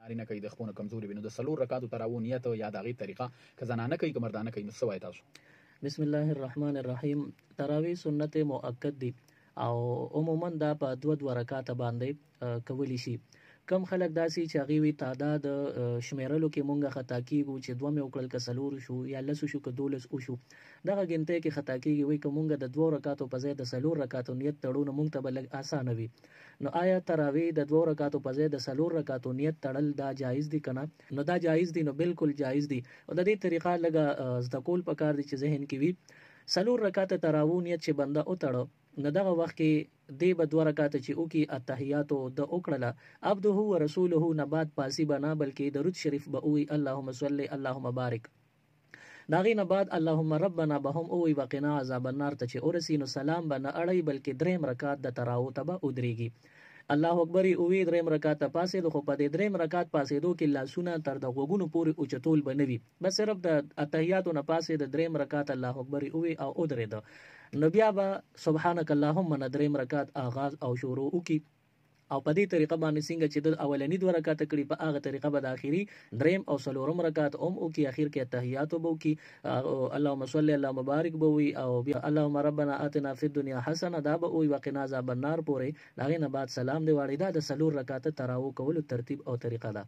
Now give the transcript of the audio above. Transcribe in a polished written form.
نارینه کوي د خپونه کمزوري وي نو د څلور رکعاتو تراویح نیت یا د هغې طریقه که زنانه کوي که مردانه کوي نو څه وایي تاسو؟ بسم الله الرحمن الرحیم. تراویح سنت مؤکد دي او عموما دا په دوه رکعاته باندې کولی شي. کم خلک داسې چې هغې وي تعداد شمیرلو کې مونږه خطا کېږو چې دوه مې وکړل که څلور شو یا لسو شو که 12 وشو، دغه ګنتی کې خطا کېږي. وایي که مونږ د 2 رکعاتو په ځای د 4 رکعاتو نیت تړو نو مونږ ته به لږ اسانه وي. نو آیا تراویح د 2 رکعاتو په ځای د 4 رکعاتو نیت تړل دا جایز دي که نه؟ نو دا جایز دي، نو بالکل جایز دي. او د دې طریقه لږه زده کول پکار دي چې ذهن کې وي. 4 رکعاته تراویح نیت چې بنده وتړه نو دغه وخت کې دی به 2 رکعاته چې وکړي التحیاتو د وکړله عبده و رسوله نه بعد پاسی به نه بلکې درود شریف به ووایي اللهم صل اللهم بارک. د هغې نه بعد اللهم ربنا به هم ووایي وقنا عذاب النار ته چې ورسي نو سلام به نه اړوي بلکې 3 رکعات د تراویح ته به ودرېږي. الله اکبر یې ووایي 3 رکعات ته پاسېدو، خو په دې 3 رکعات پاسېدو کې لاسونه تر د غوږونو پورې اوچتول به نه وي، بس صرف د اتحیاتو نه پاسې د 3 رکعات الله اکبر یې ووایي او ودرېده. نو بیا به سبحانک اللهم نه 3 رکعات آغاز او شروع وکړي. او په دې طریقه باندې څنګه چې د اولنی 2 رکعاته کړي په هغه طریقه به د اخري 3 او 4 رکعات وکړي، اخر کې تحیات به وکړي، اللهم صل اللهم بارک به وي او بیا اللهم ربنا آتنا فی الدنیا حسنه دا به وي وقنا عذاب النار پورې. د هغې نه بعد سلام دی واړي. دا د 4 رکعاته تراویح کولو ترتیب او طریقه ده.